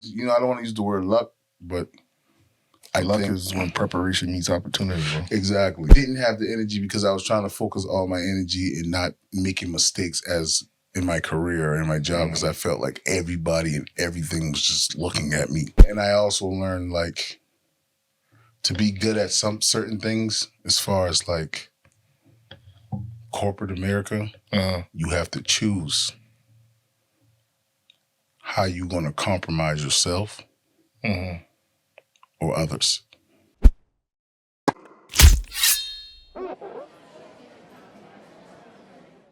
I don't want to use the word luck, but luck is when preparation meets opportunity, bro. Exactly. Didn't have the energy because I was trying to focus all my energy and not making mistakes as in my career and my job because I felt like everybody and everything was just looking at me. And I also learned like to be good at some certain things as far as like corporate America, you have to choose how you're going to compromise yourself or others.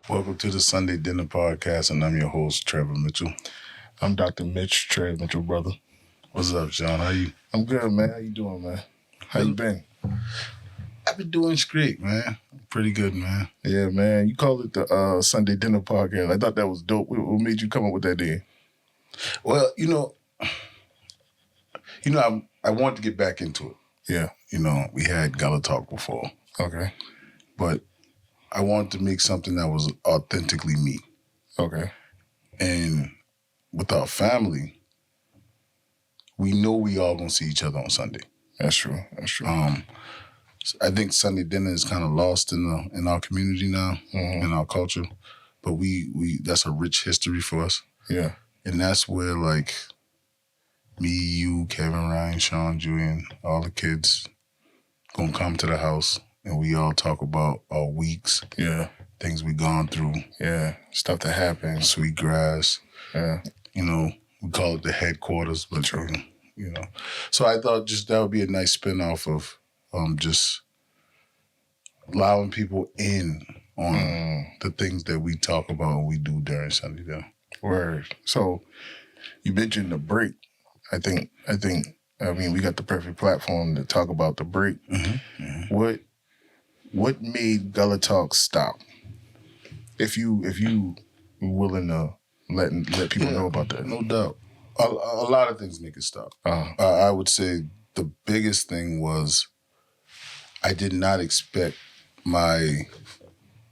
Welcome to the Sunday Dinner Podcast, and I'm your host, Trevor Mitchell. I'm Dr. Mitch, Trey Mitchell, brother. What's up, Sean? How you? I'm good, man. How you doing, man? How you been? I've been doing great, man. Pretty good, man. Yeah, man. You called it the Sunday Dinner Podcast. I thought that was dope. What made you come up with that name? Well, I wanted to get back into it. Yeah. We had Gala Talk before. Okay. But I wanted to make something that was authentically me. Okay. And with our family, we know we all gonna see each other on Sunday. That's true. That's true. I think Sunday dinner is kind of lost in our community now, in our culture. But we that's a rich history for us. Yeah. And that's where like me, you, Kevin, Ryan, Sean, Julian, all the kids gonna come to the house and we all talk about our weeks. Yeah. Things we gone through. Yeah. Stuff that happened. Sweet grass. Yeah. We call it the headquarters, but So I thought just that would be a nice spin-off of just allowing people in on the things that we talk about and we do during Sunday dinner. Word. So you mentioned the break. I mean, we got the perfect platform to talk about the break. What made Gullah Talk stop? If you were willing to let people know about that. No doubt. A lot of things make it stop. I would say the biggest thing was I did not expect my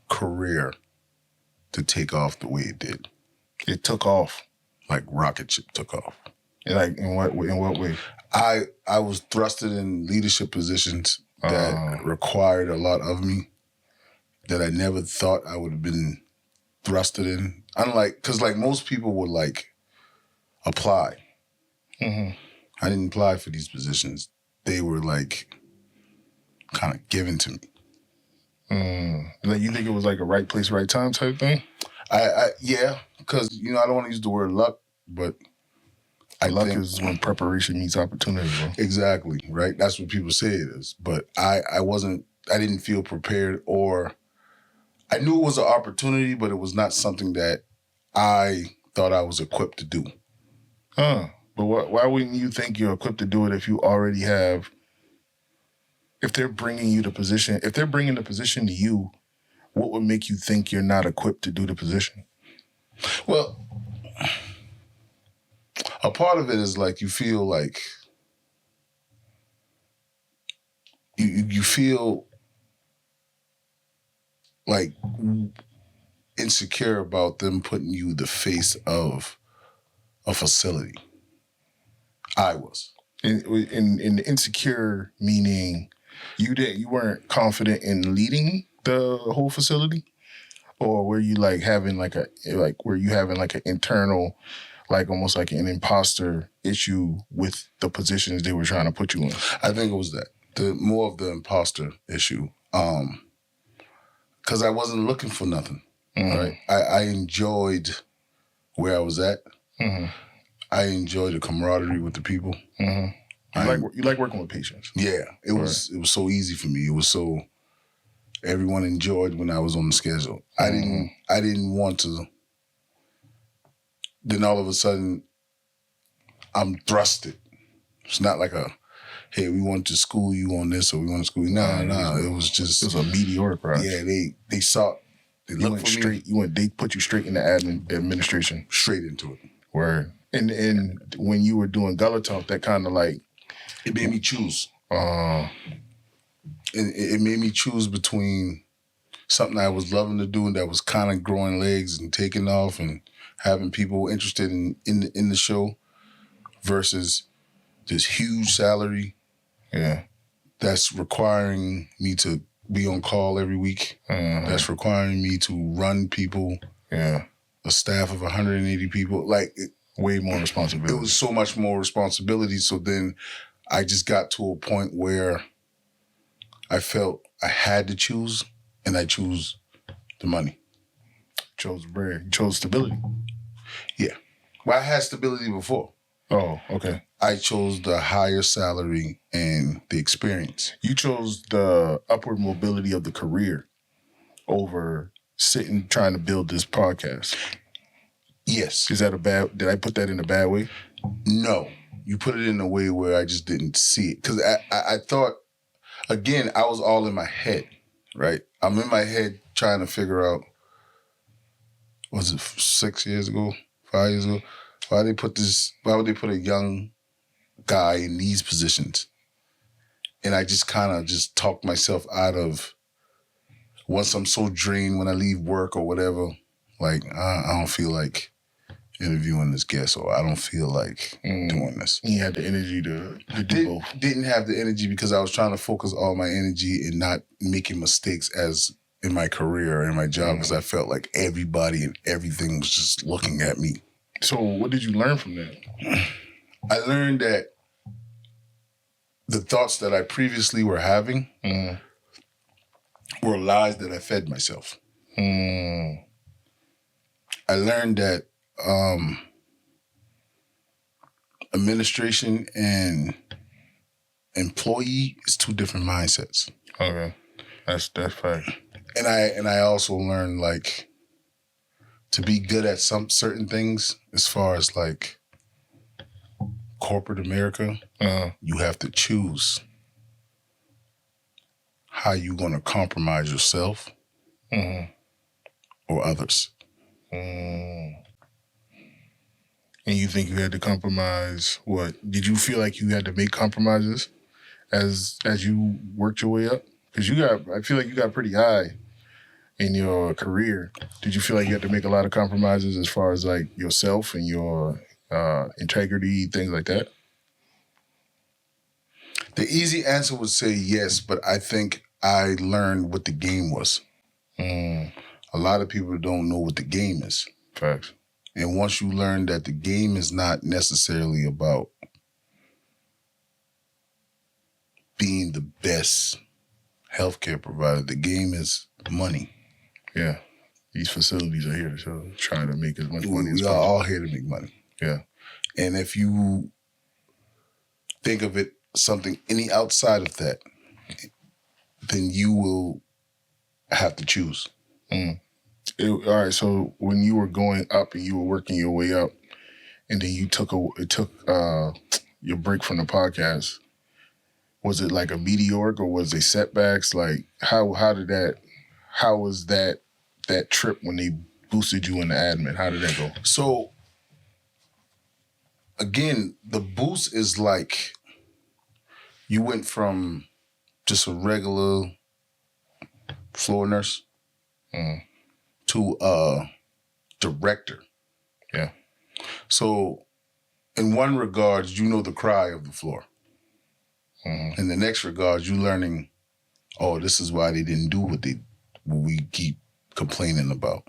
career to take off the way it did. It took off. Like rocket ship took off. Like in what way? I was thrusted in leadership positions that required a lot of me that I never thought I would have been thrusted in. Unlike, because like most people would like apply. I didn't apply for these positions. They were like kind of given to me. Like you think it was like a right place, right time type thing? Yeah, because I don't want to use the word luck, but luck is when preparation meets opportunity, bro. Exactly, right? That's what people say it is. But I didn't feel prepared, or I knew it was an opportunity, but it was not something that I thought I was equipped to do. But why wouldn't you think you're equipped to do it if you already have, if they're bringing the position to you, what would make you think you're not equipped to do the position? Well, a part of it is like you feel like you feel like insecure about them putting you the face of a facility. I was. In insecure meaning you weren't confident in leading the whole facility? Or were you like having an internal, like almost like an imposter issue with the positions they were trying to put you in? I think it was that. More of the imposter issue. Because I wasn't looking for nothing. Right? I enjoyed where I was at. I enjoyed the camaraderie with the people. You like working with patients. Yeah. It was so easy for me. It was so everyone enjoyed when I was on the schedule. I didn't want to. Then all of a sudden, I'm thrusted. It's not like hey, we want to school you on this or we want to school you. No. It was a meteoric rise. Yeah, they saw. They looked for straight. me. They put you straight into administration. Straight into it. Word. And when you were doing Gullah Talk, that kind of like it made me choose. It made me choose between something I was loving to do and that was kind of growing legs and taking off and having people interested in the show versus this huge salary that's requiring me to be on call every week. That's requiring me to run people. A staff of 180 people. Like, way more responsibility. It was so much more responsibility. So then I just got to a point where I felt I had to choose, and I chose the money. Chose bread. You chose stability. Yeah. Well, I had stability before. Oh, okay. I chose the higher salary and the experience. You chose the upward mobility of the career over sitting trying to build this podcast. Yes. Is that did I put that in a bad way? No. You put it in a way where I just didn't see it. Because I thought, again, I was all in my head, right? I'm in my head trying to figure out, was it 6 years ago, 5 years ago? Why would they put a young guy in these positions? And I just kind of just talked myself out of, once I'm so drained when I leave work or whatever, like, I don't feel like interviewing this guest, or I don't feel like doing this. You had the energy to do both. Didn't have the energy because I was trying to focus all my energy and not making mistakes as in my career or in my job, because I felt like everybody and everything was just looking at me. So what did you learn from that? I learned that the thoughts that I previously were having were lies that I fed myself. I learned that administration and employee is two different mindsets. Okay, that's fact. And I also learned, like, to be good at some certain things, as far as like corporate America, you have to choose how you're going to compromise yourself or others. And you think you had to compromise what? Did you feel like you had to make compromises as you worked your way up? Because I feel like you got pretty high in your career. Did you feel like you had to make a lot of compromises as far as like yourself and your integrity, things like that? The easy answer would say yes, but I think I learned what the game was. A lot of people don't know what the game is. Facts. And once you learn that the game is not necessarily about being the best healthcare provider, the game is money. Yeah. These facilities are here to try to make as much money as possible. We are all here to make money. Yeah. And if you think of it something any outside of that, then you will have to choose. All right. So when you were going up and you were working your way up, and then you took your break from the podcast, was it like a meteoric, or was it setbacks? Like how was that trip when they boosted you in the admin? How did that go? So again, the boost is like you went from just a regular floor nurse to a director. Yeah. So in one regard, you know the cry of the floor. In the next regard, you learning, oh, this is why they didn't do what we keep complaining about.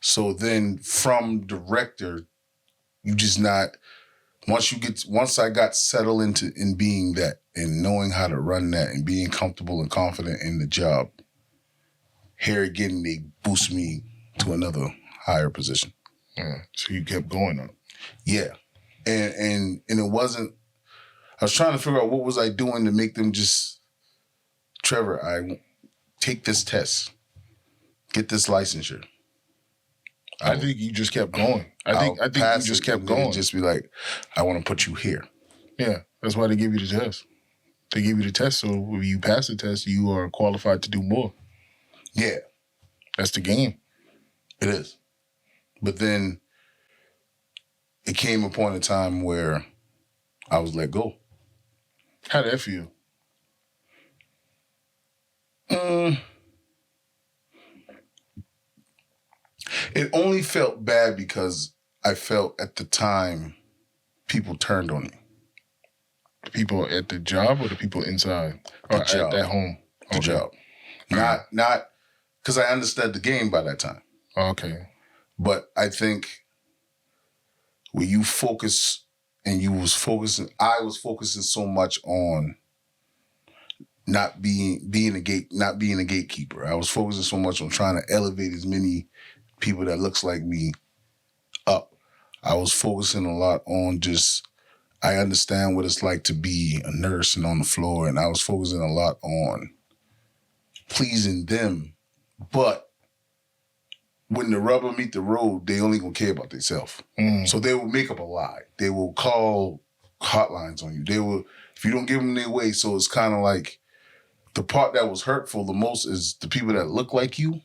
So then from director, you just not, once I got settled in being that and knowing how to run that and being comfortable and confident in the job, here again, they boost me to another higher position. So you kept going up. Yeah. And it wasn't, I was trying to figure out what was I doing to make them just, Trevor, I take this test, get this licensure. I think you just kept going. I think you just kept going. Just be like, I want to put you here. Yeah, that's why they give you the test. They give you the test, so if you pass the test, you are qualified to do more. Yeah. That's the game. It is. But then it came a point in time where I was let go. How did that feel? It only felt bad because I felt at the time people turned on me. The people at the job or the people inside? Or at home? The job. Not because I understood the game by that time. Okay. But I think when you focus and I was focusing so much on not being a gatekeeper. I was focusing so much on trying to elevate as many people that looks like me up. I was focusing a lot on I understand what it's like to be a nurse and on the floor, and I was focusing a lot on pleasing them. But when the rubber meet the road, they only gonna care about themselves. So they will make up a lie. They will call hotlines on you. They will, if you don't give them their way. So it's kind of like the part that was hurtful the most is the people that look like you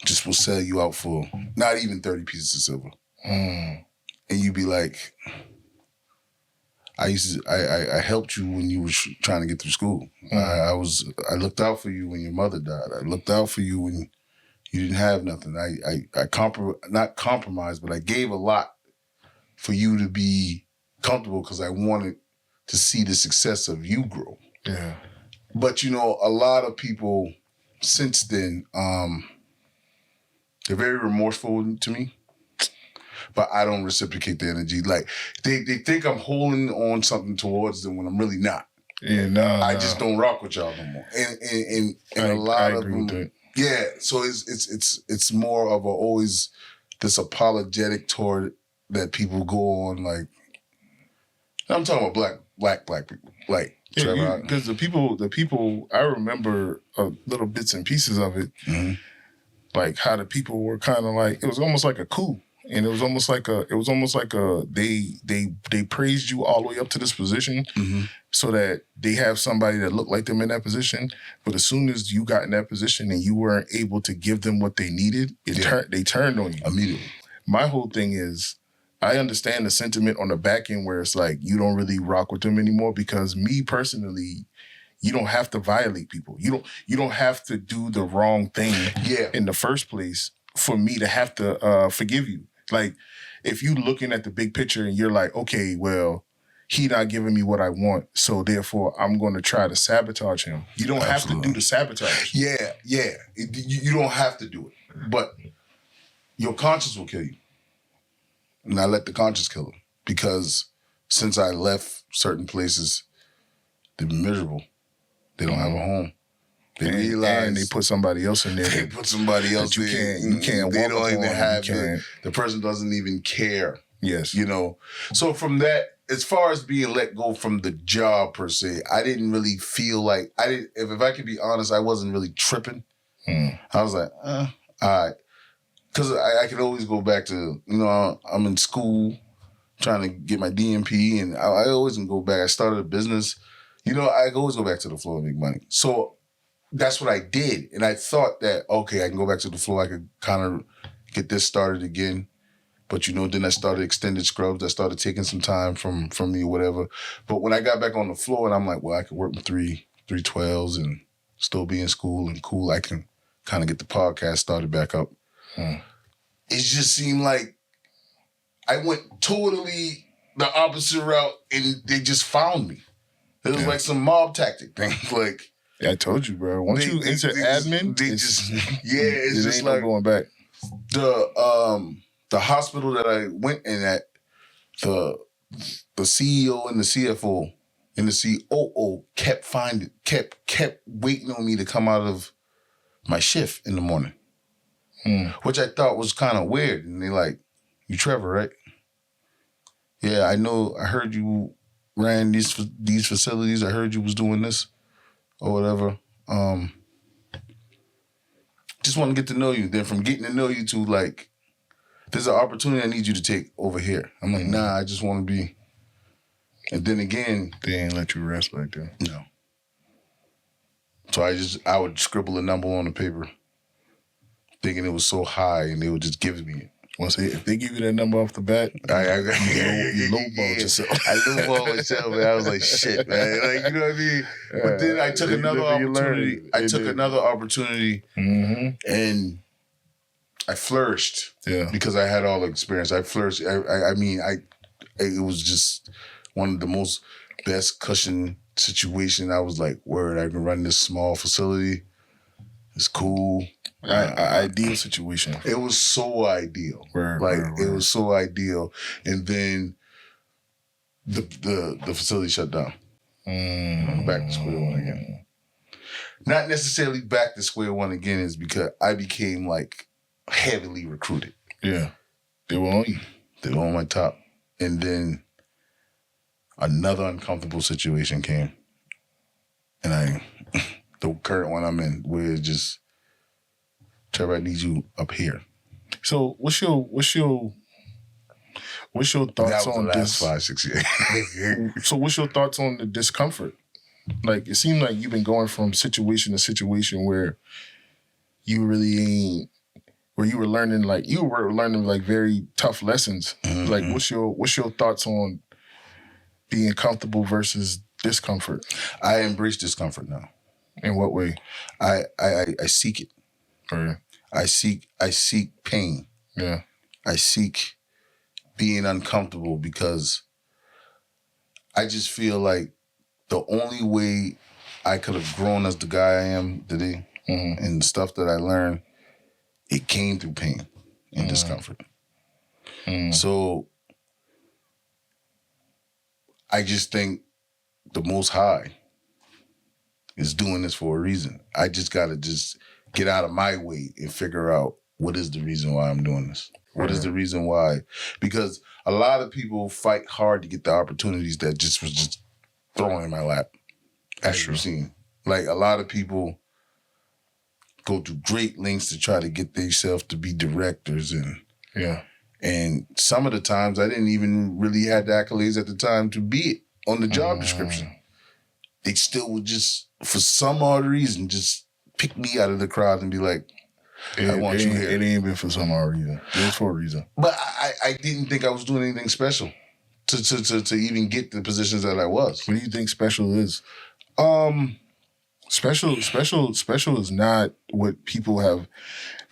just will sell you out for not even 30 pieces of silver. And you be like, I helped you when you were trying to get through school. I looked out for you when your mother died. I looked out for you when you didn't have nothing. I not compromised, but I gave a lot for you to be comfortable because I wanted to see the success of you grow. Yeah. But a lot of people since then, they're very remorseful to me. But I don't reciprocate the energy. Like they think I'm holding on something towards them when I'm really not. Yeah, no. I just don't rock with y'all no more. And a lot of them. Yeah, so it's more of always this apologetic toward that people go on like. I'm talking about black people, like Trevor. Because the people. I remember little bits and pieces of it, like how the people were kind of like it was almost like a coup. And it was almost like they praised you all the way up to this position so that they have somebody that looked like them in that position. But as soon as you got in that position and you weren't able to give them what they needed, they turned on you. Immediately. My whole thing is I understand the sentiment on the back end where it's like you don't really rock with them anymore because me personally, you don't have to violate people. You don't have to do the wrong thing in the first place for me to have to forgive you. Like, if you looking at the big picture and you're like, okay, well, he not giving me what I want, so therefore I'm going to try to sabotage him. You don't have to do the sabotage. Yeah. You don't have to do it. But your conscience will kill you. And I let the conscience kill him. Because since I left certain places, they've been miserable. They don't have a home. They realize and they put somebody else in there. They put somebody else there. You can't. They don't even have the person doesn't even care. Yes. So from that, as far as being let go from the job per se, I didn't really feel like if I could be honest, I wasn't really tripping. I was like, all right. Because I could always go back to, I'm in school trying to get my DMP and I always can go back. I started a business. I could always go back to the floor and make money. So that's what I did. And I thought that, okay, I can go back to the floor. I could kind of get this started again. But, then I started extended scrubs. I started taking some time from me or whatever. But when I got back on the floor and I'm like, well, I could work with 312s and still be in school and cool. I can kind of get the podcast started back up. It just seemed like I went totally the opposite route and they just found me. It was like some mob tactic thing. Like, I told you, bro. Once you enter admin, it's just like going back. The hospital that I went in at, the CEO and the CFO and the COO kept waiting on me to come out of my shift in the morning, which I thought was kind of weird. And they like, you Trevor, right? Yeah, I know. I heard you ran these facilities. I heard you was doing this or whatever. Just want to get to know you. Then from getting to know you to like, there's an opportunity I need you to take over here. I'm like, nah, I just want to be. And then again, they ain't let you rest like that. No. So I would scribble a number on the paper, thinking it was so high, and they would just give me it. If they give you that number off the bat, you lowball yourself. I lowball myself, man. I was like, shit, man. Like, you know what I mean? But then I took another opportunity. And I flourished because I had all the experience. I flourished. I mean, it was just one of the most best cushion situation. I was like, word, I can run this small facility. It's cool. Ideal situation. It was so ideal. It was so ideal. And then the facility shut down. Back to square one again. Not necessarily back to square one again is because I became like heavily recruited. Yeah. They were on you. They were on my top. And then another uncomfortable situation came. And the current one I'm in, where it's just, Trevor, I need you up here. So what's your thoughts on the this? last 5-6 years. So what's your thoughts on the discomfort? Like, it seemed like you've been going from situation to situation where you really ain't, where you were learning like very tough lessons. Mm-hmm. Like, what's your thoughts on being comfortable versus discomfort? I embrace discomfort now. In what way? I seek it. Right. I seek pain. Yeah. I seek being uncomfortable because I just feel like the only way I could have grown as the guy I am today, and the stuff that I learned, it came through pain and discomfort. So I just think the Most High is doing this for a reason. I just got to just get out of my way and figure out what is the reason why I'm doing this. What is the reason why? Because a lot of people fight hard to get the opportunities that just was just thrown in my lap. As you've seen. Like, a lot of people go to great lengths to try to get themselves to be directors. And some of the times I didn't even really have the accolades at the time to be it on the job description. They still would just, for some odd reason, just pick me out of the crowd and be like, I want you here. It ain't been for some odd reason. It was for a reason. But I didn't think I was doing anything special to even get the positions that I was. What do you think special is? Special is not what people have.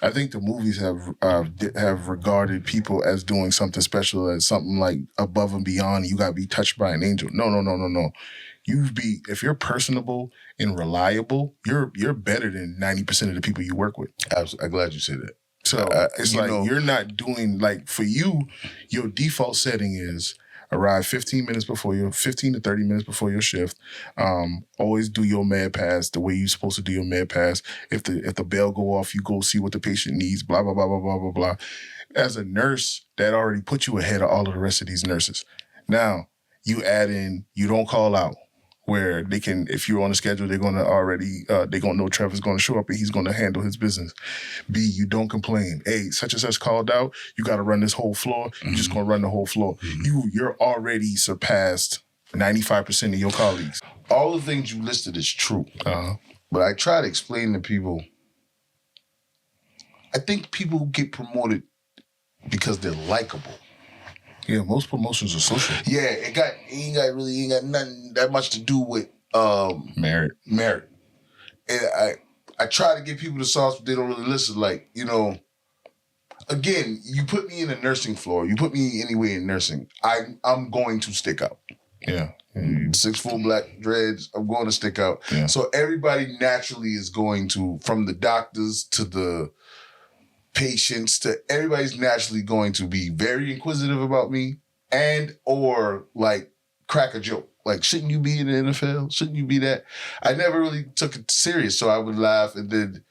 I think the movies have regarded people as doing something special, as something like above and beyond. You gotta be touched by an angel. No. If you're personable and reliable, you're better than 90% of the people you work with. Absolutely. I'm glad you said that. So it's like you're not doing, like, for you, your default setting is arrive 15 to 30 minutes before your shift. Always do your med pass the way you're supposed to do your med pass. If the bell go off, you go see what the patient needs, blah, blah, blah, blah, blah, blah, blah. As a nurse, that already put you ahead of all of the rest of these nurses. Now, you add in, you don't call out, where they can, if you're on a schedule, they're going to know Trevor's going to show up and he's going to handle his business. B, you don't complain. A, such and such called out, you got to run this whole floor. You're just going to run the whole floor. You're already surpassed 95% of your colleagues. All the things you listed is true. But I try to explain to people, I think people get promoted because they're likable. Yeah, most promotions are social. Yeah, it ain't got nothing that much to do with merit. And I try to give people the sauce, but they don't really listen. Like, again, you put me in a nursing floor, you put me anywhere in nursing, I'm going to stick out. Yeah. 6'4" black dreads, I'm going to stick out. Yeah. So everybody naturally is going to, from the doctors to the patients to everybody's naturally going to be very inquisitive about me and or like crack a joke. Like, shouldn't you be in the NFL? Shouldn't you be that? I never really took it serious, so I would laugh, and then,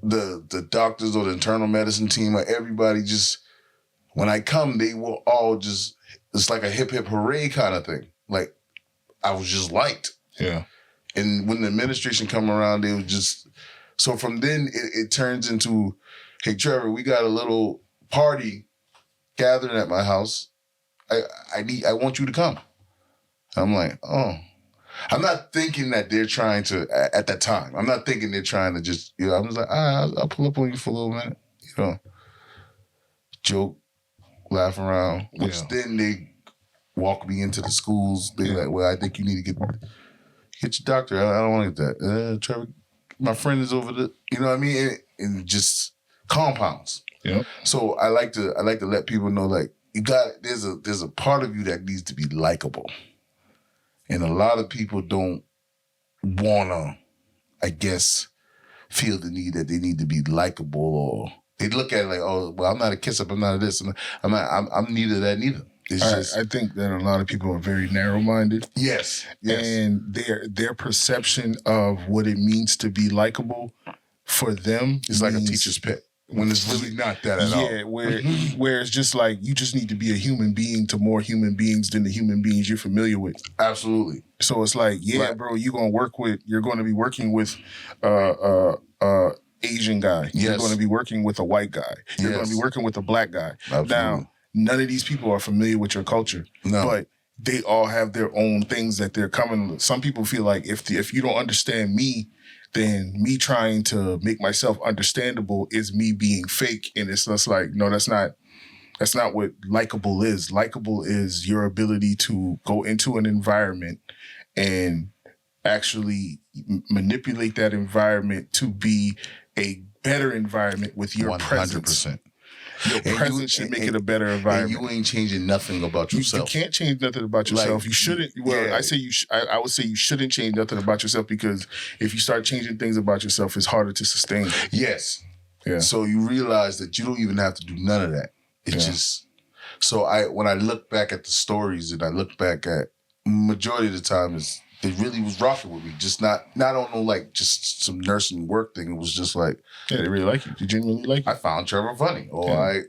the doctors or the internal medicine team or everybody just, when I come, they will all just, it's like a hip hip hooray kind of thing. Like, I was just liked. Yeah. And when the administration come around, they was just, so from then it turns into, hey, Trevor, we got a little party gathering at my house. I want you to come. I'm like, oh. I'm not thinking that they're trying to, at that time, I'm not thinking they're trying to just, I'm just like, I'll pull up on you for a little minute, joke, laugh around, which then they walk me into the schools. They're like, well, I think you need to get your doctor. I don't want to get that. Trevor, my friend is over the, you know what I mean? And just compounds. Yeah. So I like to let people know, like, there's a part of you that needs to be likable. And a lot of people don't wanna, I guess, feel the need that they need to be likable, or they look at it like, oh, well, I'm not a kiss up, I'm not a this, I'm neither that neither. I think that a lot of people are very narrow-minded. Yes. And their perception of what it means to be likable for them is like a teacher's pet. When it's really not that at all. Yeah, where it's just like you just need to be a human being to more human beings than the human beings you're familiar with. Absolutely. So it's like, bro, you're going to be working with Asian guy. Yes. You're going to be working with a white guy. You're going to be working with a black guy. Absolutely. Now, none of these people are familiar with your culture. No. But they all have their own things that they're coming. Some people feel like if you don't understand me, then me trying to make myself understandable is me being fake. And it's just like, no, that's not what likable is. Likable is your ability to go into an environment and actually manipulate that environment to be a better environment with your 100%. Presence. Your presence should make it a better environment. And you ain't changing nothing about yourself. You can't change nothing about yourself. Like, you shouldn't. Well, yeah. I would say you shouldn't change nothing about yourself, because if you start changing things about yourself, it's harder to sustain. Yes. Yeah. So you realize that you don't even have to do none of that. It's just. So when I look back at the stories, and I look back at majority of the time, it really was rocking with me. Just not on no like just some nursing work thing. It was just like, yeah, they really like you. They genuinely like you. I found Trevor funny, or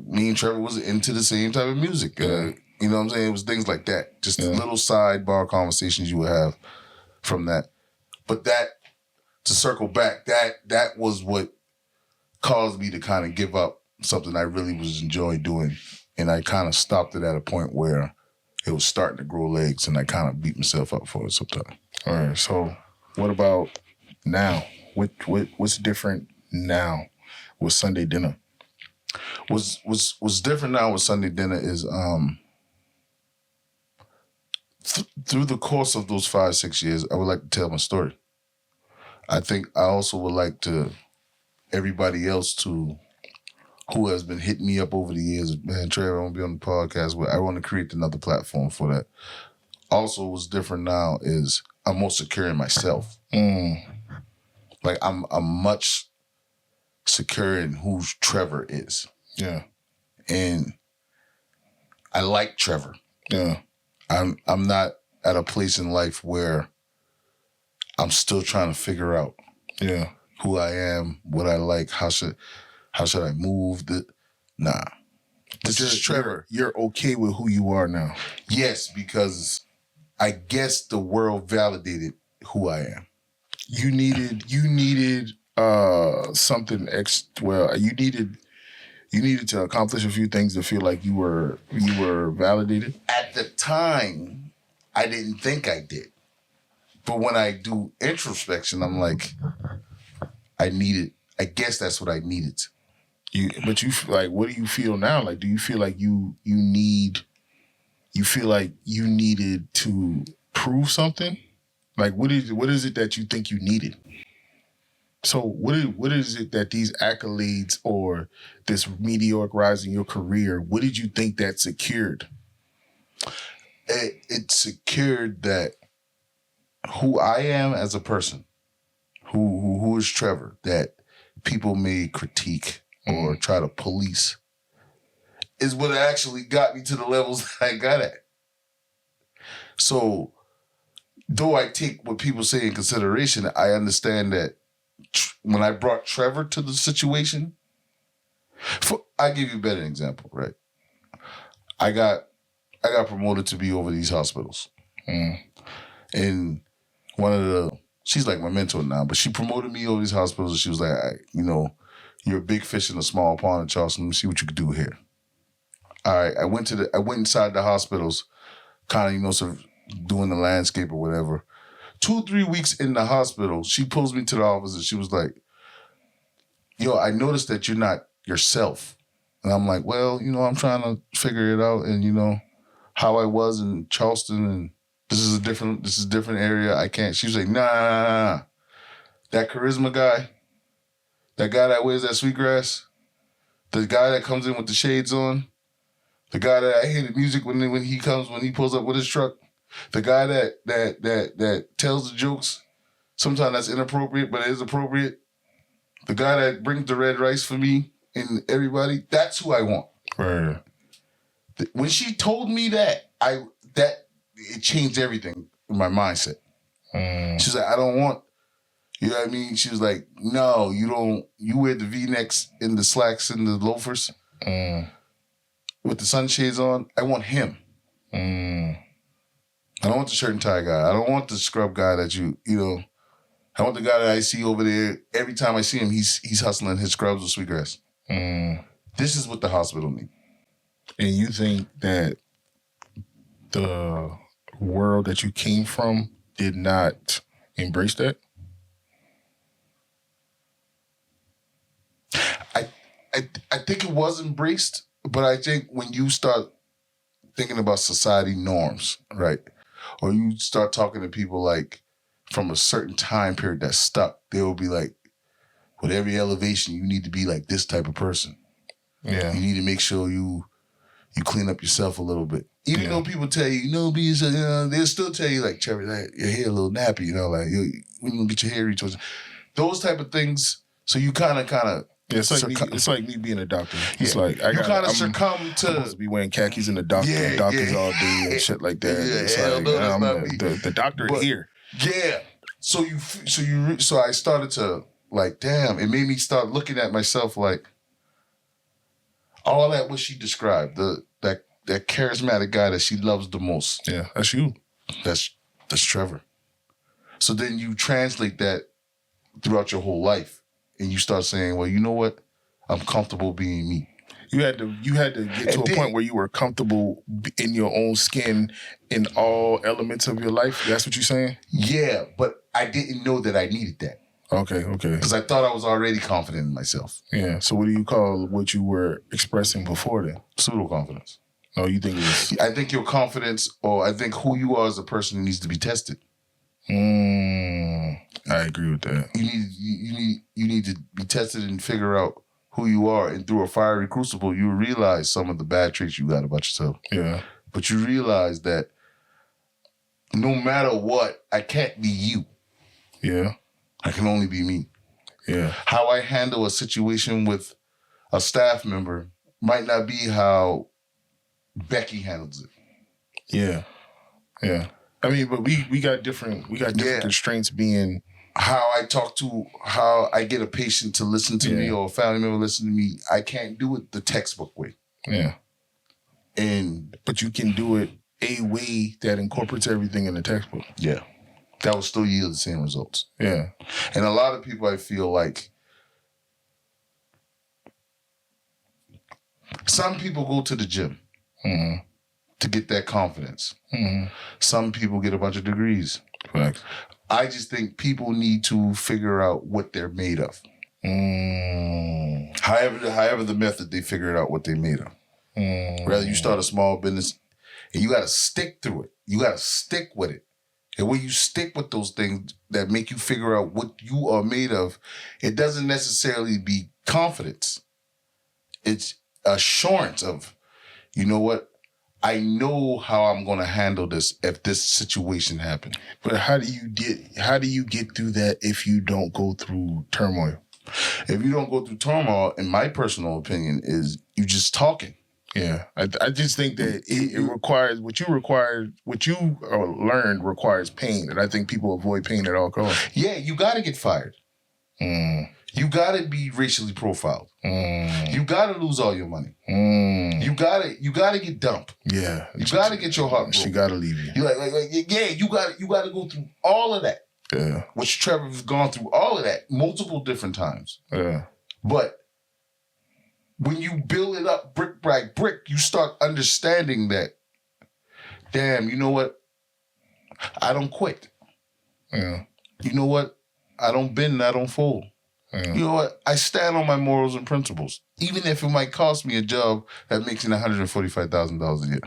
me and Trevor was into the same type of music. You know what I'm saying? It was things like that. Just little sidebar conversations you would have from that. But to circle back, that was what caused me to kind of give up something I really was enjoying doing, and I kind of stopped it at a point where it was starting to grow legs, and I kind of beat myself up for it sometimes. All right. So what about now? What's different now with Sunday dinner? What's different now with Sunday dinner is through the course of those 5-6 years, I would like to tell my story. I think I also would like to everybody else who has been hitting me up over the years, man, Trevor, I want to be on the podcast. I want to create another platform for that. Also, what's different now is I'm more secure in myself. Like I'm much secure in who Trevor is. Yeah. And I like Trevor. Yeah. I'm not at a place in life where I'm still trying to figure out who I am, what I like, how should I move? Nah. This is Trevor. You're okay with who you are now. Yes, because I guess the world validated who I am. You needed something extra. Well, you needed to accomplish a few things to feel like you were validated. At the time, I didn't think I did. But when I do introspection, I'm like, I guess that's what I needed. But you like, what do you feel now? Like, do you feel like you needed to prove something? Like, what is it that you think you needed? So what is it that these accolades or this meteoric rise in your career, what did you think that secured? It secured that who I am as a person, who is Trevor, that people may critique or try to police, is what actually got me to the levels that I got at. So, though I take what people say in consideration, I understand that when I brought Trevor to the situation, I'll give you a better example, right? I got promoted to be over these hospitals. And she's like my mentor now, but she promoted me over these hospitals, and she was like, you're a big fish in a small pond in Charleston. Let me see what you can do here. All right, I went inside the hospitals, kind of, sort of doing the landscape or whatever. 2-3 weeks in the hospital, she pulls me to the office and she was like, yo, I noticed that you're not yourself. And I'm like, well, I'm trying to figure it out, and how I was in Charleston, and this is a different area. I can't. She was like, nah. That charisma guy, that guy that wears that sweetgrass, the guy that comes in with the shades on, The guy that I hear the music when he pulls up with his truck. The guy that tells the jokes. Sometimes that's inappropriate, but it is appropriate. The guy that brings the red rice for me and everybody, that's who I want. Right. When she told me that, it changed everything in my mindset. She's like, I don't want, you know what I mean? She was like, no, you don't, you wear the V-necks and the slacks and the loafers with the sunshades on. I want him. I don't want the shirt and tie guy. I don't want the scrub guy that you know. I want the guy that I see over there. Every time I see him, he's hustling his scrubs with sweetgrass. This is what the hospital needs. And you think that the world that you came from did not embrace that? I think it was embraced, but I think when you start thinking about society norms, right? Or you start talking to people like from a certain time period that's stuck, they will be like, with every elevation, you need to be like this type of person. Yeah. You need to make sure you clean up yourself a little bit. Even though people tell you, be yourself, they'll still tell you, like, Trevor, your hair a little nappy, like, when you get your hair retouched. Those type of things. So you kind of. Yeah, it's like me being a doctor. It's like I'm succumb to. Supposed to be wearing khakis in the doctors all day and shit like that. Yeah, it's hell like, no, that's I'm not me. The doctor here. Yeah. So I started to like, damn. It made me start looking at myself like, all that what she described, that charismatic guy that she loves the most. Yeah, that's you. That's Trevor. So then you translate that throughout your whole life. And you start saying, well, you know what? I'm comfortable being me. You had to get to a point where you were comfortable in your own skin in all elements of your life. That's what you're saying? Yeah, but I didn't know that I needed that. Okay. Because I thought I was already confident in myself. Yeah. So what do you call what you were expressing before then? Pseudo-confidence. Oh, you think it was... I think your confidence, or I think who you are as a person needs to be tested. I agree with that. You need to be tested and figure out who you are, and through a fiery crucible, you realize some of the bad traits you got about yourself. Yeah. But you realize that no matter what, I can't be you. Yeah. I can only be me. Yeah. How I handle a situation with a staff member might not be how Becky handles it. Yeah. Yeah. I mean, but we got different constraints being how I get a patient to listen to me or a family member listen to me. I can't do it the textbook way. Yeah. But you can do it a way that incorporates everything in the textbook. Yeah. That will still yield the same results. Yeah. And a lot of people, I feel like, some people go to the gym to get that confidence. Some people get a bunch of degrees. Right. I just think people need to figure out what they're made of. However the method, they figure out what they're made of. Rather, you start a small business and you got to stick through it. You got to stick with it. And when you stick with those things that make you figure out what you are made of, it doesn't necessarily be confidence. It's assurance of, you know what? I know how I'm going to handle this if this situation happens. But how do you get through that if you don't go through turmoil? If you don't go through turmoil, in my personal opinion, is you just talking. Yeah, I just think that it requires what you learned requires pain, and I think people avoid pain at all costs. Yeah, you got to get fired. You got to be racially profiled. You got to lose all your money. You got to get dumped. Yeah, you got to get your heart broken. She got to leave you. You you got to go through all of that. Yeah, which Trevor's gone through all of that multiple different times. Yeah, but when you build it up brick by brick, you start understanding that, damn, you know what? I don't quit. Yeah. You know what? I don't bend, I don't fold. Yeah. You know what? I stand on my morals and principles, even if it might cost me a job that makes me $145,000 a year.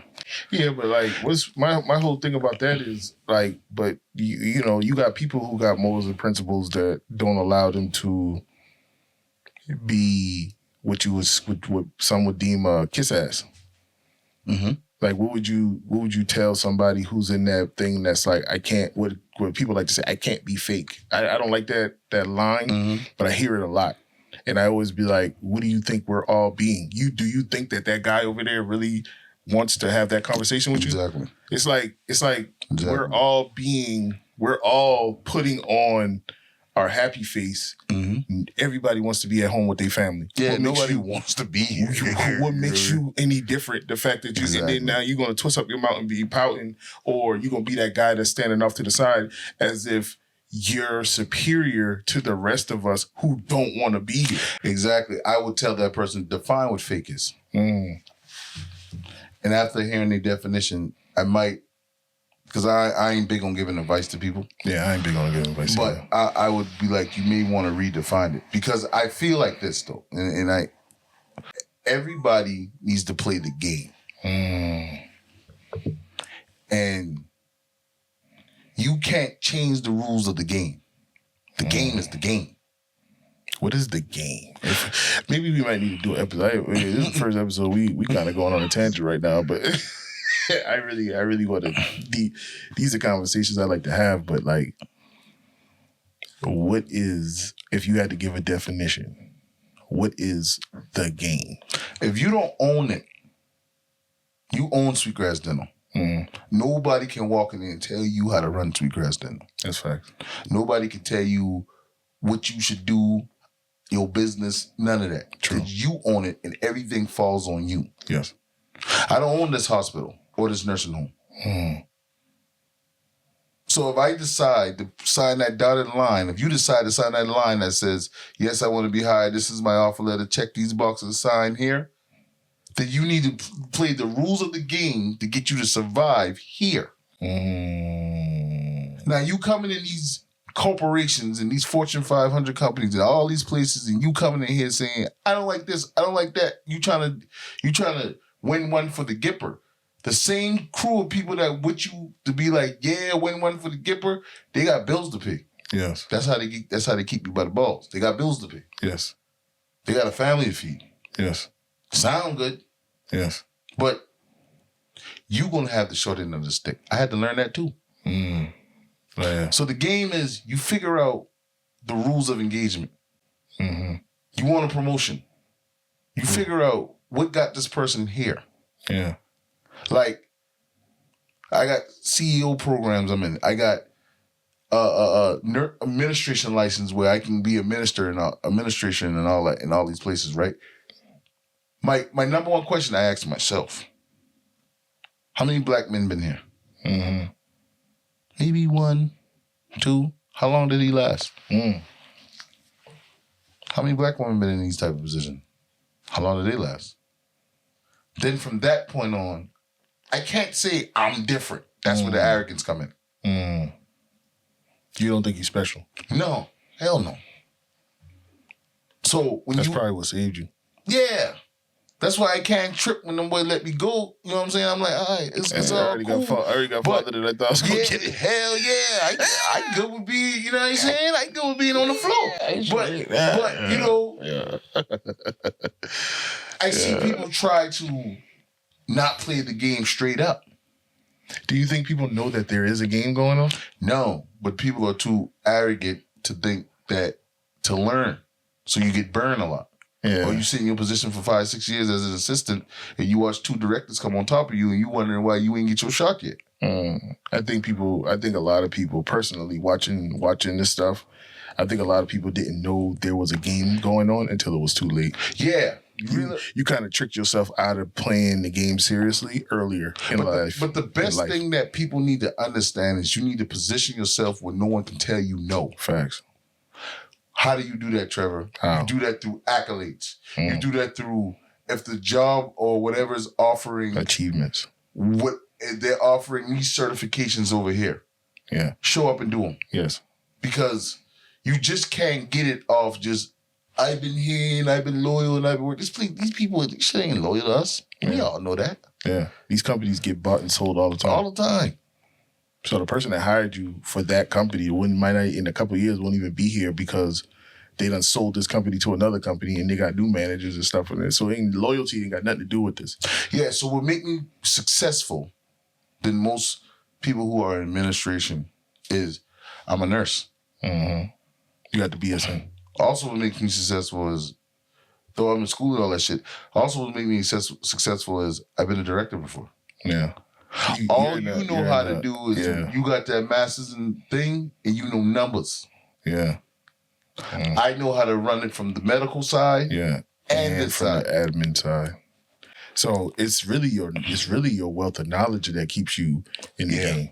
Yeah, but like, what's my whole thing about that is like, but you got people who got morals and principles that don't allow them to be what some would deem a kiss ass. Mm-hmm. Like, what would you tell somebody who's in that thing that's like, I can't, what people like to say, I can't be fake. I don't like that line, but I hear it a lot. And I always be like, what do you think we're all being? Do you think that guy over there really wants to have that conversation with you? Exactly. It's like exactly. We're all putting on our happy face. Everybody wants to be at home with their family. Yeah, nobody wants to be here. What makes you any different? The fact that you and then now you're gonna twist up your mouth and be pouting, or you're gonna be that guy that's standing off to the side as if you're superior to the rest of us who don't want to be here. Exactly. I would tell that person, define what fake is. And after hearing the definition, I might, because I ain't big on giving advice to people. Yeah, I ain't big on giving advice. But I would be like, you may want to redefine it. Because I feel like this, though. And everybody needs to play the game. And you can't change the rules of the game. The game is the game. What is the game? Maybe we might need to do an episode. This is the first episode. We kind of going on a tangent right now, but I really want to. These are conversations I like to have, but like, what is, if you had to give a definition, what is the game? If you don't own it, you own Sweetgrass Dental. Nobody can walk in there and tell you how to run Sweetgrass Dental. That's facts. Nobody can tell you what you should do, your business, none of that. True. You own it and everything falls on you. Yes. I don't own this hospital or this nursing home. So if I decide to sign that dotted line, if you decide to sign that line that says, yes, I want to be hired, this is my offer letter, check these boxes, sign here, then you need to play the rules of the game to get you to survive here. Now, you coming in these corporations and these Fortune 500 companies and all these places, and you coming in here saying, I don't like this, I don't like that. You trying to win one for the Gipper. The same crew of people that with you to be like, yeah, win one for the Gipper, they got bills to pay. Yes. That's how they keep you by the balls. They got bills to pay. Yes. They got a family to feed. Yes. Sound good. Yes. But you gonna have the short end of the stick. I had to learn that too. Yeah. So the game is you figure out the rules of engagement. You want a promotion. You figure out what got this person here. Yeah. Like, I got CEO programs I'm in. I got administration license where I can be a minister and administration and all that in all these places, right? My number one question I ask myself: how many black men been here? Maybe 1, 2. How long did he last? How many black women been in these type of positions? How long did they last? Then from that point on, I can't say I'm different. That's where the arrogance come in. You don't think you're special? No, hell no. So when that's probably what saved you. Yeah. That's why I can't trip when them boy let me go. You know what I'm saying? I'm like, all right, it's all cool. I already got farther than I thought I was going to get it. Hell yeah. I good with being, you know what I'm saying? I good with being on the floor. But you know, I see people try to not play the game straight up. Do you think people know that there is a game going on? No, but people are too arrogant to think that to learn. So you get burned a lot. Yeah. Or you sit in your position for 5-6 years as an assistant and you watch 2 directors come on top of you and you wondering why you ain't get your shot yet. I think a lot of people personally watching this stuff, I think a lot of people didn't know there was a game going on until it was too late. Yeah. You kind of tricked yourself out of playing the game seriously earlier in life. But the best thing that people need to understand is you need to position yourself where no one can tell you no. Facts. How do you do that, Trevor? How? You do that through accolades. You do that through, if the job or whatever is offering achievements, what they're offering these certifications over here. Yeah. Show up and do them. Yes. Because you just can't get it off just, I've been here and I've been loyal and I've been working. These people, this shit ain't loyal to us. Yeah. We all know that. Yeah. These companies get bought and sold all the time. All the time. So the person that hired you for that company might not, in a couple of years, won't even be here because they done sold this company to another company and they got new managers and stuff in there. So loyalty ain't got nothing to do with this. Yeah, so what make me successful than most people who are in administration is I'm a nurse. Mm-hmm. You got the BSN. Also what makes me successful is, though I'm in school and all that shit, also what makes me successful is I've been a director before. Yeah. All you know how to do is you got that master's and thing and you know numbers. Yeah. I know how to run it from the medical side. Yeah. And from the admin side. So it's really your wealth of knowledge that keeps you in the game.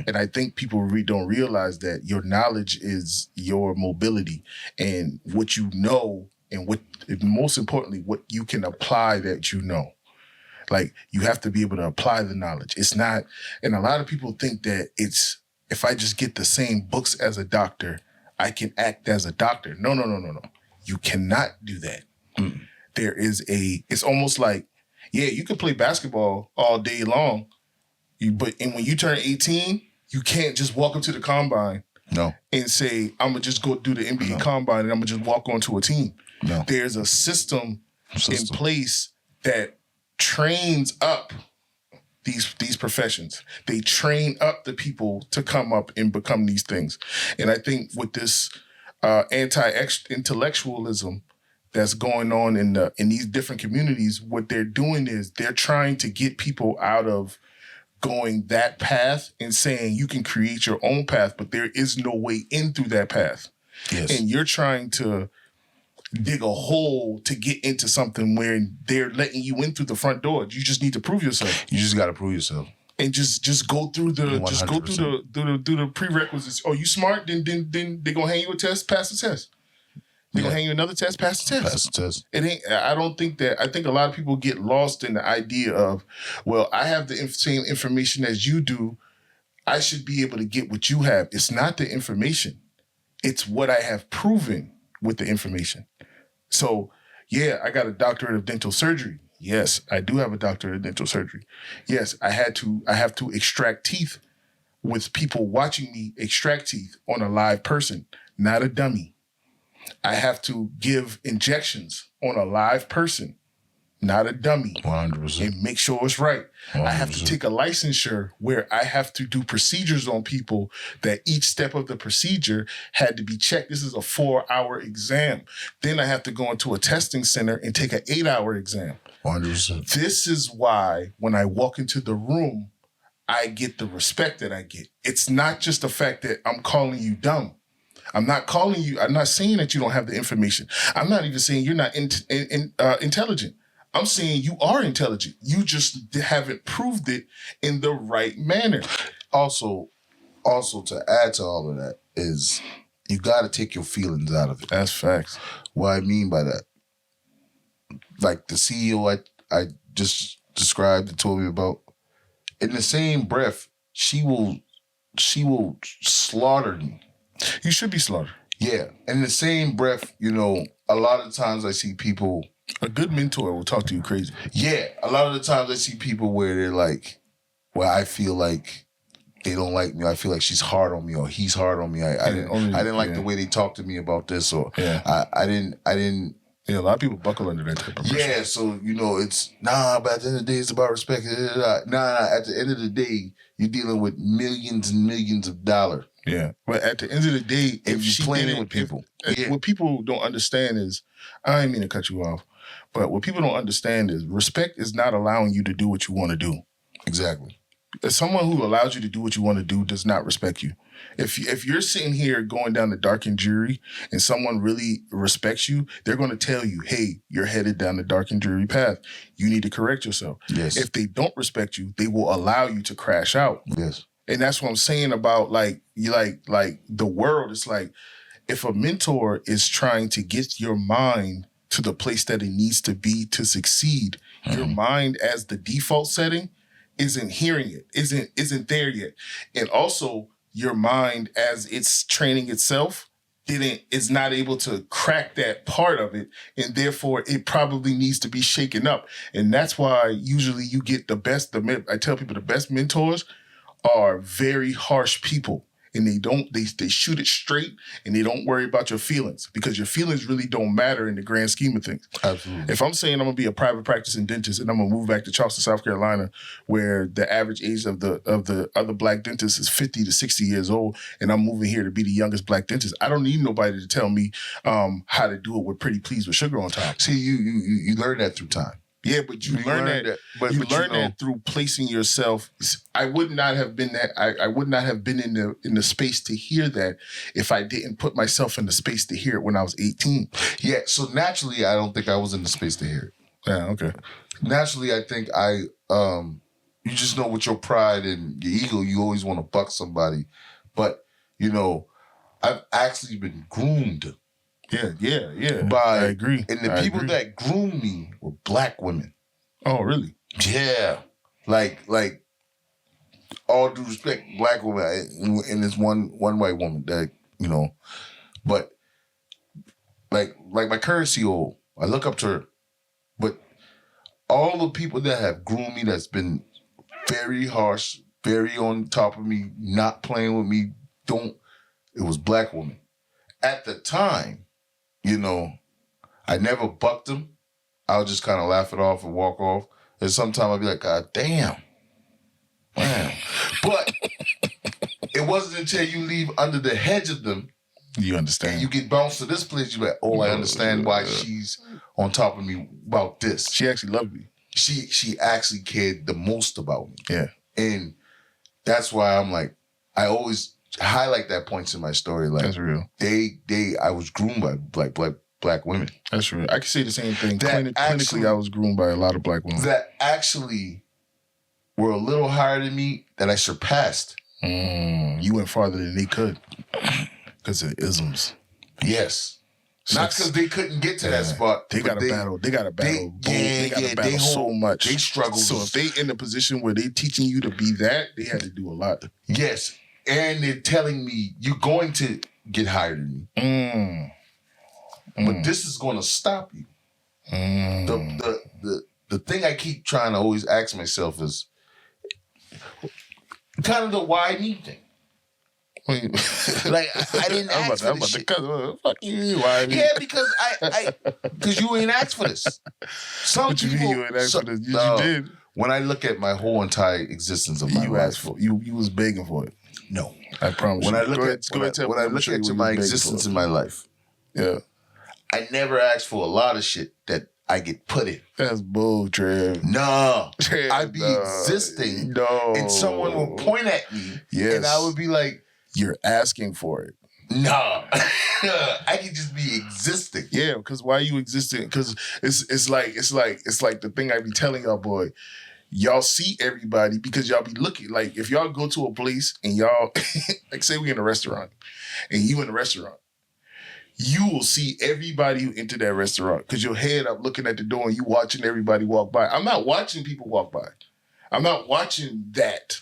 And I think people don't realize that your knowledge is your mobility and what you know, and what, most importantly, what you can apply that you know. Like, you have to be able to apply the knowledge. It's not, and a lot of people think that it's, if I just get the same books as a doctor, I can act as a doctor. No. You cannot do that. There is it's almost like, yeah, you can play basketball all day long, but when you turn 18, you can't just walk up to the combine and say, I'm going to just go do the NBA combine and I'm going to just walk onto a team. No. There's a system in place that trains up these professions. They train up the people to come up and become these things. And I think with this anti-intellectualism that's going on in these different communities, what they're doing is they're trying to get people out of going that path and saying you can create your own path, but there is no way in through that path. Yes. And you're trying to dig a hole to get into something where they're letting you in through the front door. You just need to prove yourself. You just got to prove yourself. And just go through the 100%. do the prerequisites. Oh, you smart? Then they're gonna hang you a test, pass the test. They're gonna hang you another test, pass the test. Pass the test. It ain't. I don't think that. I think a lot of people get lost in the idea of, well, I have the same information as you do. I should be able to get what you have. It's not the information. It's what I have proven with the information. So, yeah, I got a doctorate of dental surgery. Yes, I do have a doctorate of dental surgery. Yes, I have to extract teeth with people watching me extract teeth on a live person, not a dummy. I have to give injections on a live person, not a dummy. 100%. And make sure it's right. 100%. I have to take a licensure where I have to do procedures on people that each step of the procedure had to be checked. This is a 4-hour exam. Then I have to go into a testing center and take an 8-hour exam. 100%. This is why when I walk into the room, I get the respect that I get. It's not just the fact that I'm calling you dumb. I'm not saying that you don't have the information. I'm not even saying you're not intelligent. I'm saying you are intelligent. You just haven't proved it in the right manner. Also to add to all of that is you got to take your feelings out of it. That's facts. What I mean by that, like the CEO I just described and told me about, in the same breath, she will slaughter me. You should be slaughtered. Yeah. In the same breath, a lot of times I see people. A good mentor will talk to you crazy. Yeah. A lot of the times I see people where they're like, well, I feel like they don't like me. I feel like she's hard on me or he's hard on me. I didn't like the way they talked to me about this, or I didn't. Yeah, a lot of people buckle under that type of pressure. Yeah, so, it's, but at the end of the day, it's about respect. Nah, at the end of the day, you're dealing with millions and millions of dollars. Yeah, but at the end of the day, if you're playing with people. What people don't understand is, I didn't mean to cut you off, but what people don't understand is respect is not allowing you to do what you want to do. Exactly. Someone who allows you to do what you want to do does not respect you. If you're sitting here going down the dark and dreary and someone really respects you, they're going to tell you, hey, you're headed down the dark and dreary path. You need to correct yourself. Yes. If they don't respect you, they will allow you to crash out. Yes. And that's what I'm saying about like the world. It's like if a mentor is trying to get your mind to the place that it needs to be to succeed, your mind as the default setting isn't hearing it, isn't there yet. And also your mind as it's training itself is not able to crack that part of it, and therefore it probably needs to be shaken up. And that's why usually you get I tell people the best mentors are very harsh people. and they shoot it straight, and they don't worry about your feelings, because your feelings really don't matter in the grand scheme of things. Absolutely. If I'm saying I'm gonna be a private practicing dentist and I'm gonna move back to Charleston, South Carolina, where the average age of the other black dentists is 50 to 60 years old, and I'm moving here to be the youngest black dentist, I don't need nobody to tell me how to do it with Pretty Please with sugar on top. See, you learn that through time. Yeah, but you learn that. But you learn that through placing yourself. I would not have been that. I would not have been in the space to hear that if I didn't put myself in the space to hear it when I was 18. Yeah. So naturally, I don't think I was in the space to hear it. Yeah. Okay. Naturally, I think you just know with your pride and your ego, you always want to buck somebody, but I've actually been groomed. Yeah. I agree. And the people that groomed me were black women. Oh, really? Yeah. Like all due respect, black women, and there's one white woman that, but like my current CEO, I look up to her, but all the people that have groomed me, that's been very harsh, very on top of me, not playing with me, it was black women. At the time, I never bucked them. I would just kind of laugh it off and walk off. And sometimes I'd be like, God damn. Man. But it wasn't until you leave under the hedge of them, you understand. And you get bounced to this place, you're like, oh, I understand why she's on top of me about this. She actually loved me. She actually cared the most about me. Yeah. And that's why I'm like, I always highlight that points in my story. Like, that's real. I was groomed by black women. That's real. I can say the same thing. Clinically, I was groomed by a lot of black women. That actually were a little higher than me, that I surpassed. You went farther than they could because of isms. Yes. Not because they couldn't get to that spot. They got to battle. They got to battle. They got to battle so much. They struggle. So if they in a position where they teaching you to be that, they had to do a lot. Yes. And they're telling me, you're going to get higher than me. But this is going to stop you. The thing I keep trying to always ask myself is kind of the why me thing. Like, I didn't ask for this shit. Fuck you, why me? Yeah, because you ain't asked for this. What you mean you ain't asked for this? You did. When I look at my whole entire existence of my life, asked for you was begging for it. No, I promise. When you. I look at my existence in my life, yeah, I never asked for a lot of shit that I get put in. That's bull, Trev. No, I'd be existing, and someone would point at me, and I would be like, "You're asking for it." No, I can just be existing. Yeah, because why you existing? Because it's like the thing I be telling y'all, boy. Y'all see everybody because y'all be looking. Like, if y'all go to a place and y'all, like, say we in a restaurant and you in the restaurant, you will see everybody who entered that restaurant because your head up looking at the door and you watching everybody walk by. I'm not watching people walk by. I'm not watching that.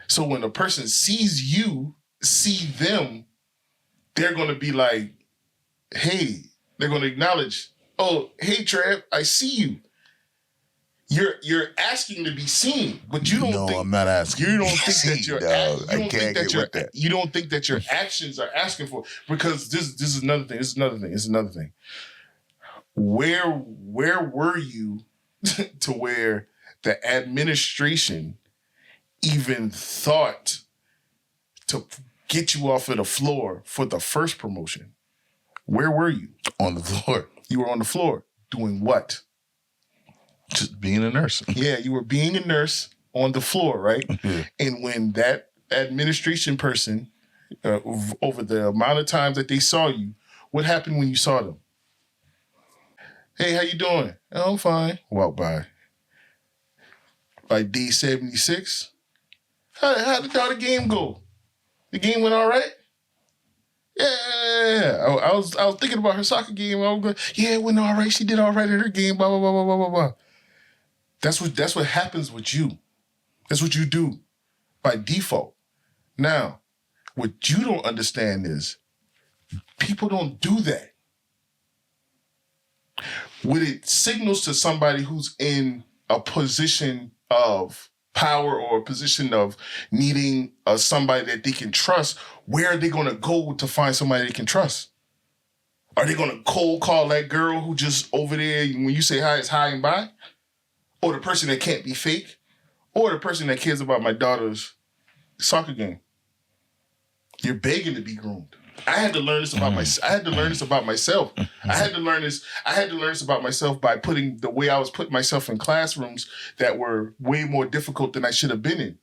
So when a person sees you, see them, they're going to be like, hey, they're going to acknowledge, oh, hey, Trev, I see you. You're asking to be seen, but you don't think. No, I'm not asking. You don't think that you're. You don't think that your that. actions are asking for, because this is another thing. This is another thing. Where were you to where the administration even thought to get you off of the floor for the first promotion? Where were you? On the floor. You were on the floor doing what? Just being a nurse. Yeah, you were being a nurse on the floor, right? Mm-hmm. And when that administration person, over the amount of times that they saw you, what happened when you saw them? Hey, how you doing? Oh, I'm fine. Walk by. By day 76, how did the game go? The game went all right? Yeah. I was thinking about her soccer game. I was going, yeah, it went all right. She did all right in her game, blah, blah, blah, blah, blah, blah, blah. That's what happens with you. That's what you do by default. Now, what you don't understand is people don't do that. When it signals to somebody who's in a position of power or a position of needing somebody that they can trust, where are they going to go to find somebody they can trust? Are they going to cold call that girl who just over there, when you say hi, is hi and bye? Or the person that can't be fake? Or the person that cares about my daughter's soccer game? You're begging to be groomed. I had to learn this about myself. I had to learn this about myself. I had to learn this about myself by putting the way I was putting myself in classrooms that were way more difficult than I should have been in.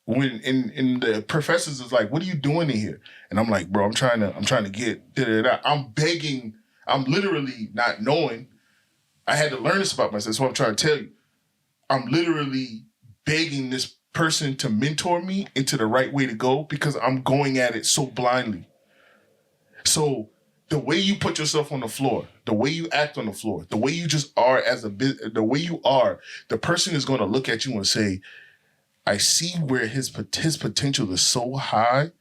When in the professors is like, what are you doing in here? And I'm like, bro, I'm trying to get da-da-da. I'm begging. I'm literally not knowing. I had to learn this about myself. That's what I'm trying to tell you. I'm literally begging this person to mentor me into the right way to go because I'm going at it so blindly. So the way you put yourself on the floor, the way you act on the floor, the way you just are the way you are, the person is going to look at you and say, I see where his potential is so high,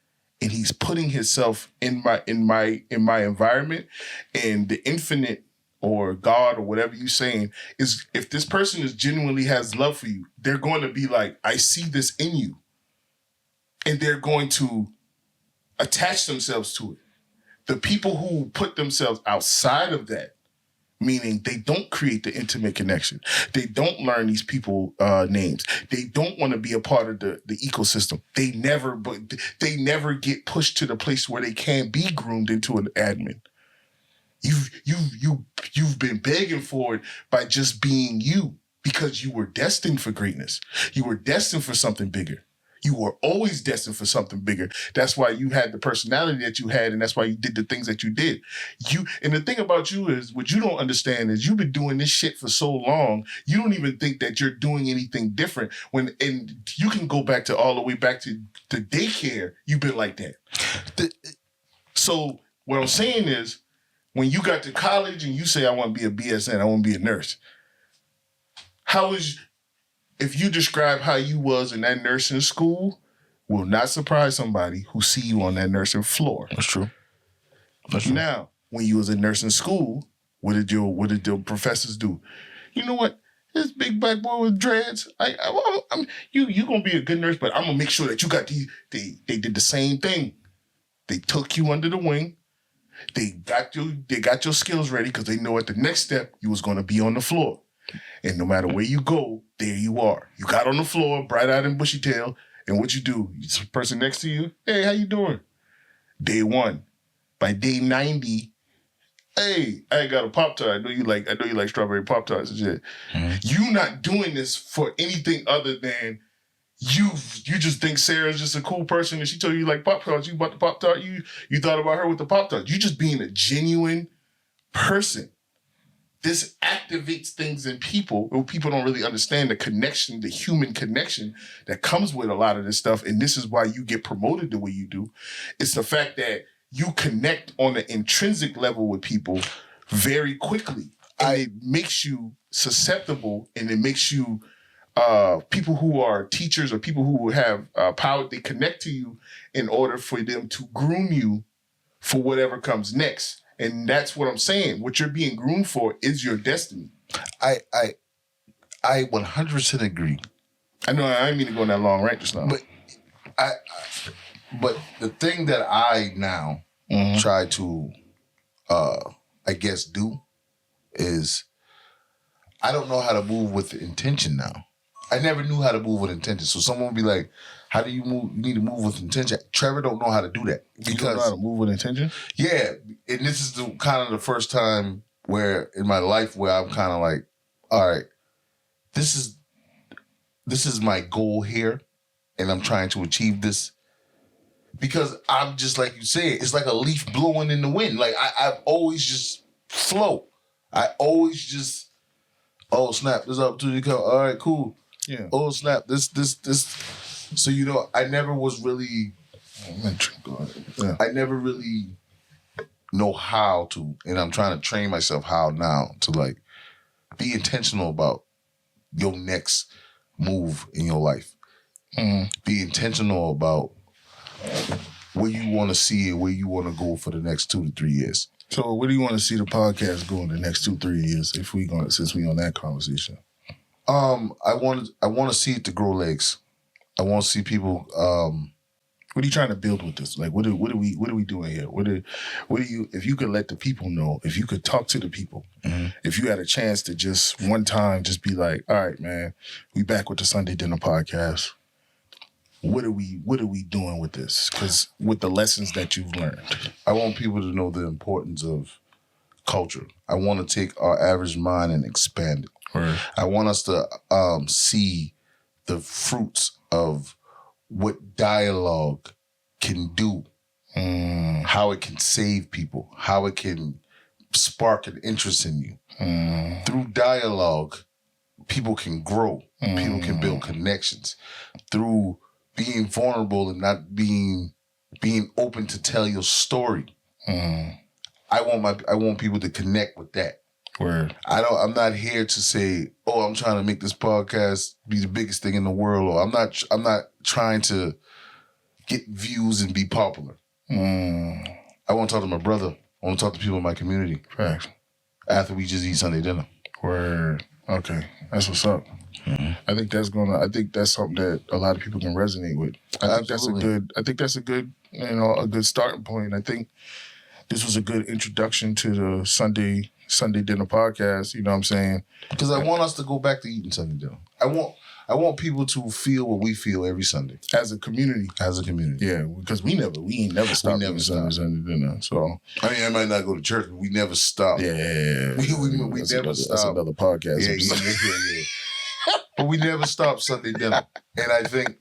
and he's putting himself in my environment, and the infinite or God or whatever you're saying is, if this person genuinely has love for you, they're going to be like, I see this in you. And they're going to attach themselves to it. The people who put themselves outside of that, meaning they don't create the intimate connection, they don't learn these people names, they don't want to be a part of the ecosystem, they never get pushed to the place where they can be groomed into an admin. You've been begging for it by just being you, because you were destined for greatness. You were destined for something bigger. You were always destined for something bigger. That's why you had the personality that you had, and that's why you did the things that you did. And the thing about you is, what you don't understand is, you've been doing this shit for so long, you don't even think that you're doing anything different. And you can go back to all the way back to the daycare. You've been like that. So what I'm saying is, when you got to college and you say, I want to be a BSN, I want to be a nurse. If you describe how you was in that nursing school, will not surprise somebody who see you on that nursing floor. That's true. Now, when you was in nursing school, what did your professors do? You know what? This big black boy with dreads, you gonna be a good nurse, but I'm gonna make sure that you got these. They did the same thing. They took you under the wing. They got your skills ready, because they know at the next step you was going to be on the floor. And no matter where you go, there you are. You got on the floor, bright-eyed and bushy-tailed, and what you do? The person next to you, hey, how you doing? Day 1. By day 90, hey, I ain't got a Pop-Tart. I know you like strawberry Pop-Tarts and shit. Mm-hmm. You not doing this for anything other than you just think Sarah's just a cool person and she told you like Pop-Tarts. You bought the Pop-Tart. You thought about her with the Pop-Tart. You just being a genuine person. This activates things in people. People don't really understand the connection, the human connection that comes with a lot of this stuff. And this is why you get promoted the way you do. It's the fact that you connect on an intrinsic level with people very quickly. And it makes you susceptible, and it makes you people who are teachers or people who have power, they connect to you in order for them to groom you for whatever comes next. And that's what I'm saying. What you're being groomed for is your destiny. I 100% agree. I know I didn't mean to go on that long rant just now. But the thing that I now try to, I guess, do is, I don't know how to move with intention now. I never knew how to move with intention. So someone would be like, how do you move? You need to move with intention. Trevor don't know how to do that. Because, you don't know how to move with intention? Yeah. And this is kind of the first time where in my life where I'm kind of like, all right, this is my goal here, and I'm trying to achieve this. Because I'm just, like you said, it's like a leaf blowing in the wind. Like I've always just flow. I always just, oh snap, this opportunity come. All right, cool. Yeah. Oh snap, this. So I never was really. Yeah. I never really know how to, and I'm trying to train myself how now to like be intentional about your next move in your life. Mm-hmm. Be intentional about where you want to see it, where you want to go for the next 2 to 3 years. So where do you want to see the podcast go in the next 2-3 years since we on that conversation? I want to see it to grow legs. I want to see people. What are you trying to build with this? Like, what are we doing here? What are you? If you could let the people know, if you could talk to the people, if you had a chance to just one time just be like, all right, man, we back with the Sunday Dinner Podcast. What are we doing with this? Because with the lessons that you've learned, I want people to know the importance of culture. I want to take our average mind and expand it. Right. I want us to see the fruits of what dialogue can do, how it can save people, how it can spark an interest in you. Through dialogue, people can grow. People can build connections. Through being vulnerable and not being open to tell your story. I want people to connect with that. Word. I'm not here to say, oh, I'm trying to make this podcast be the biggest thing in the world, or I'm not trying to get views and be popular. I want to talk to my brother. I want to talk to people in my community. Facts. After we just eat Sunday dinner. Word. Okay. That's what's up. I think that's something that a lot of people can resonate with. I think that's a good a good starting point. I think this was a good introduction to the Sunday Dinner Podcast. You know what I'm saying? Because I want us to go back to eating Sunday dinner. I want people to feel what we feel every Sunday as a community. Yeah, because we ain't never stopped eating Sunday dinner. So I mean, I might not go to church, but we never stop. Yeah. We never stop. That's another podcast. Yeah. But we never stop Sunday dinner, and I think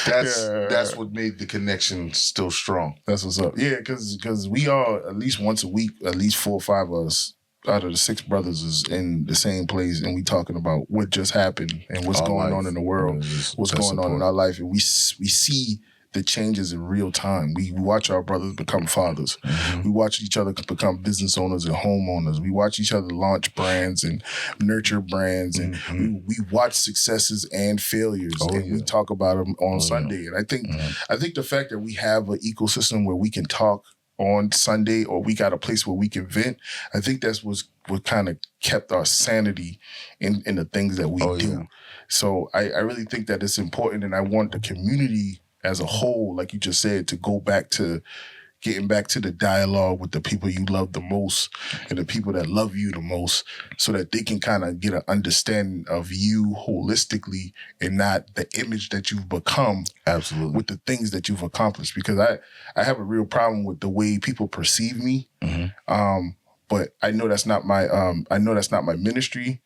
that's what made the connection still strong. That's what's up. Yeah, because we are at least once a week, at least 4 or 5 of us out of the 6 brothers is in the same place, and we talking about what just happened and what's going on in the world, what's going on in our life, and we see the changes in real time. We watch our brothers become fathers. We watch each other become business owners and homeowners. We watch each other launch brands and nurture brands, and we watch successes and failures, we talk about them on Sunday. And I think the fact that we have an ecosystem where we can talk on Sunday, or we got a place where we can vent, I think that's what kind of kept our sanity in the things that we do. Yeah. So I really think that it's important, and I want the community as a whole, like you just said, to go back to getting back to the dialogue with the people you love the most and the people that love you the most, so that they can kind of get an understanding of you holistically and not the image that you've become. Absolutely. With the things that you've accomplished. Because I have a real problem with the way people perceive me. But I know that's not my ministry.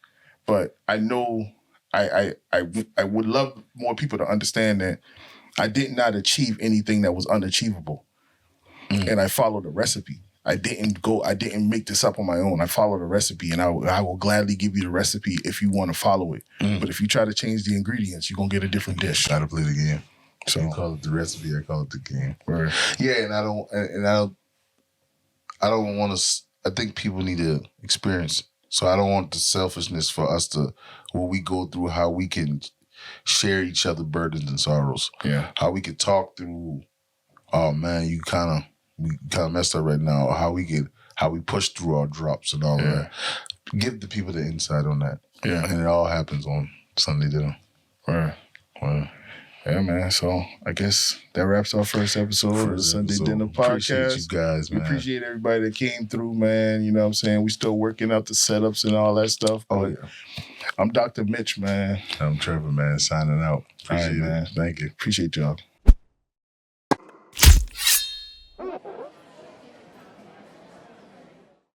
But I know I would love more people to understand that I did not achieve anything that was unachievable. And I followed a recipe. I didn't make this up on my own. I followed a recipe, and I will gladly give you the recipe if you want to follow it. But if you try to change the ingredients, you're going to get a different dish. Try to play the game. So you call it the recipe, I call it the game. Right. Yeah, and I don't want to, I think people need to experience. So I don't want the selfishness for us to, when we go through, how we can share each other burdens and sorrows. Yeah. How we could talk through, oh man, we kind of messed up right now. Or how we push through our drops and all of that. Give the people the insight on that. Yeah. And it all happens on Sunday dinner. Right. Yeah, man. So I guess that wraps our first episode of the Sunday Dinner Podcast. Appreciate you guys, man. We appreciate everybody that came through, man. You know what I'm saying? We still working out the setups and all that stuff. Oh, yeah. I'm Dr. Mitch, man. I'm Trevor, man, signing out. Appreciate it, man. Thank you. Appreciate y'all.